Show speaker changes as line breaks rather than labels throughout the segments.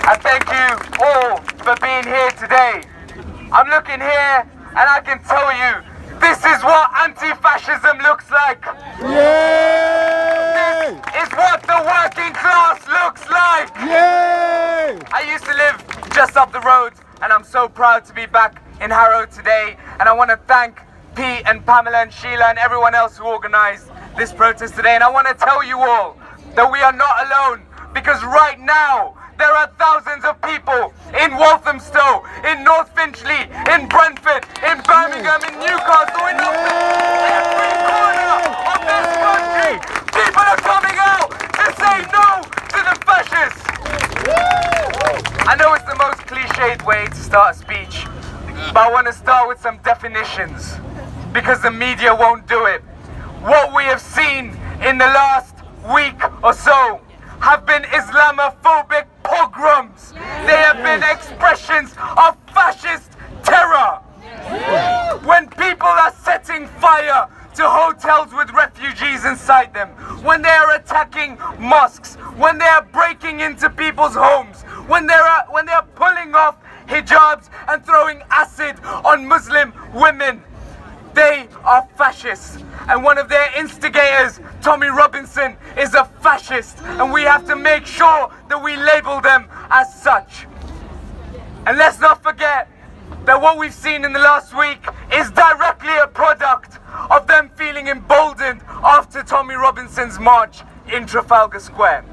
I thank you all for being here today. I'm looking here and I can tell you, this is what anti-fascism looks like.
Yay!
This is what the working class looks like.
Yay!
I used to live just up the road and I'm so proud to be back in Harrow today. And I want to thank Pete and Pamela and Sheila and everyone else who organized this protest today. And I want to tell you all that we are not alone, because right now there are thousands of people in Walthamstow, in North Finchley, in Brentford, in Birmingham, in Newcastle, in every corner of this country. People are coming out to say no to the fascists. I know it's the most cliched way to start a speech, but I want to start with some definitions, because the media won't do it. What we have seen in the last week or so have been Islamophobic pogroms. They have been expressions of fascist terror. When people are setting fire to hotels with refugees inside them, when they are attacking mosques, when they are breaking into people's homes, when they are pulling off hijabs and throwing acid on Muslim women, they are fascists. And one of their instigators, Tommy Robinson, is a fascist, and we have to make sure that we label them as such. And let's not forget that what we've seen in the last week is directly a product of them feeling emboldened after Tommy Robinson's march in Trafalgar Square.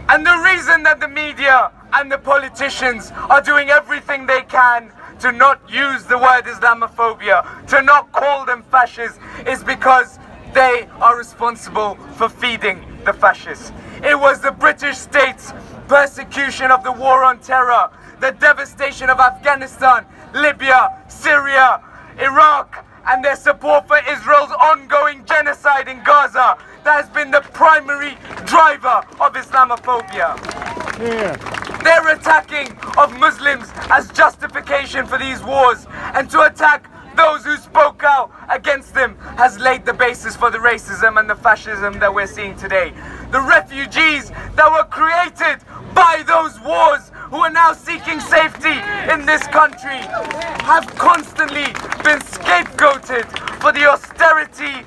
And the reason that the media and the politicians are doing everything they can to not use the word Islamophobia, to not call them fascists, is because they are responsible for feeding the fascists. It was the British state's persecution of the war on terror, the devastation of Afghanistan, Libya, Syria, Iraq, and their support for Israel's ongoing genocide in Gaza that has been the primary driver of Islamophobia. Their attacking of Muslims as justification for these wars, and to attack those who spoke out against them, has laid the basis for the racism and the fascism that we're seeing today. The refugees that were created by those wars, who are now seeking safety in this country, have constantly been scapegoated for the austerity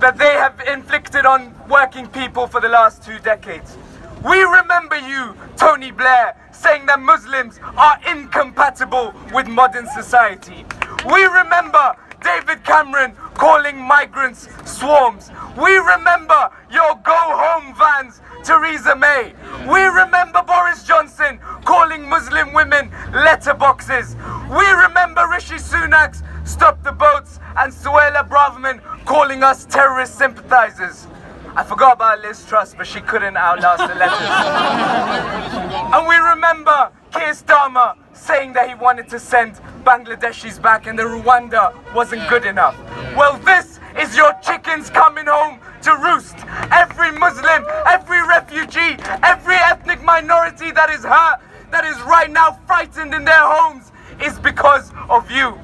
that they have inflicted on working people for the last 2 decades. We remember you, Tony Blair, saying that Muslims are incompatible with modern society. We remember David Cameron calling migrants swarms. We remember your go-home vans, Theresa May. We remember Boris Johnson calling Muslim women letterboxes. We remember Rishi Sunak's Stop the Boats and Suella Braverman calling us terrorist sympathizers. I forgot about Liz Truss, but she couldn't outlast the letters. And we remember Keir Starmer saying that he wanted to send Bangladeshis back and that Rwanda wasn't good enough. Well, this is your chickens coming home to roost. Every Muslim, every refugee, every ethnic minority that is hurt, that is right now frightened in their homes, is because of you.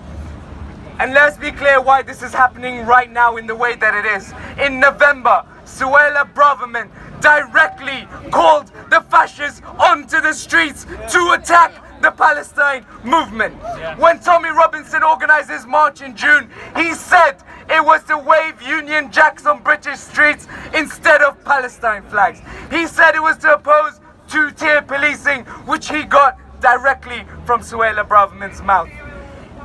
And let's be clear why this is happening right now in the way that it is. In November, Suella Braverman directly called the fascists onto the streets to attack the Palestine movement. When Tommy Robinson organized his march in June, he said it was to wave Union Jacks on British streets instead of Palestine flags. He said it was to oppose two-tier policing, which he got directly from Suella Braverman's mouth.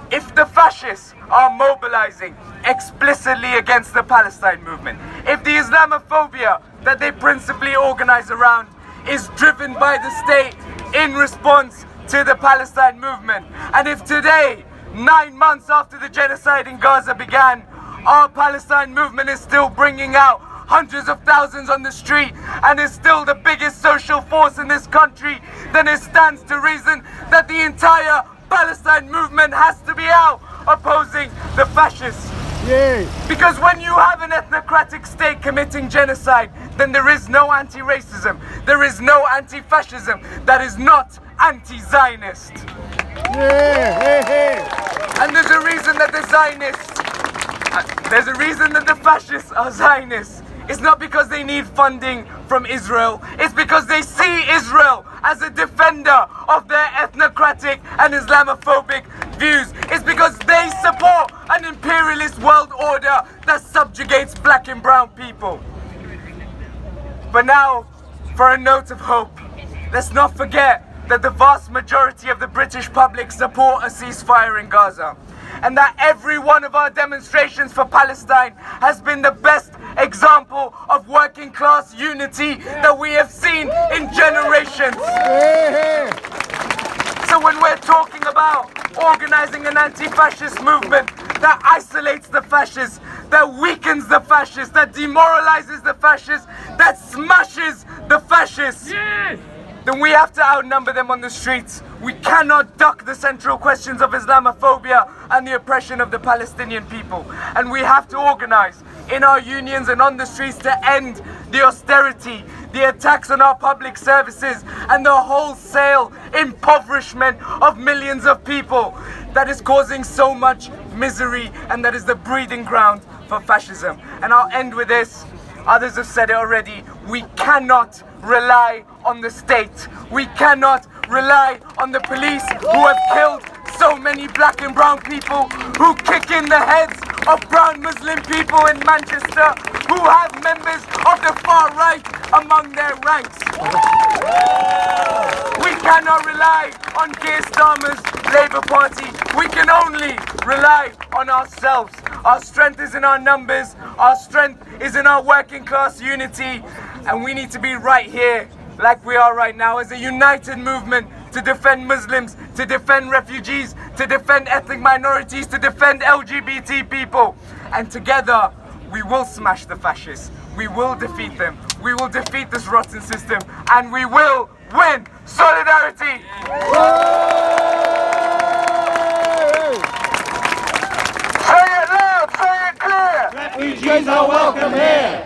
If the fascists are mobilizing explicitly against the Palestine movement, if the Islamophobia that they principally organize around is driven by the state in response to the Palestine movement, and if today, 9 months after the genocide in Gaza began, our Palestine movement is still bringing out hundreds of thousands on the street and is still the biggest social force in this country, then it stands to reason that the entire Palestine movement has to be out opposing the fascists.
Yay.
Because when you have an ethnocratic state committing genocide, then there is no anti-racism, there is no anti-fascism that is not anti-Zionist. And there's a reason that the Zionists, there's a reason that the fascists are Zionists. It's not because they need funding from Israel. It's because they see Israel as a defender of their ethnocratic and Islamophobic views. It's because they support an imperialist world order that subjugates black and brown people. But now, for a note of hope, let's not forget that the vast majority of the British public support a ceasefire in Gaza, and that every one of our demonstrations for Palestine has been the best example of working class unity that we have seen in generations. So when we're talking about organizing an anti-fascist movement that isolates the fascists, that weakens the fascists, that demoralizes the fascists, that smashes the fascists, then we have to outnumber them on the streets. We cannot duck the central questions of Islamophobia and the oppression of the Palestinian people. And we have to organize in our unions and on the streets to end the austerity, the attacks on our public services, and the wholesale impoverishment of millions of people that is causing so much misery, and that is the breeding ground for fascism. And I'll end with this. Others have said it already. We cannot rely on the state. We cannot rely on the police who have killed so many black and brown people, who kick in the heads of brown Muslim people in Manchester, who have members of the far right among their ranks. We cannot rely on Keir Starmer's Labour Party. We can only rely on ourselves. Our strength is in our numbers. Our strength is in our working class unity. And we need to be right here, like we are right now, as a united movement to defend Muslims, to defend refugees, to defend ethnic minorities, to defend LGBT people. And together, we will smash the fascists. We will defeat them. We will defeat this rotten system. And we will win. Solidarity! Say it loud, say it clear!
Refugees are welcome here!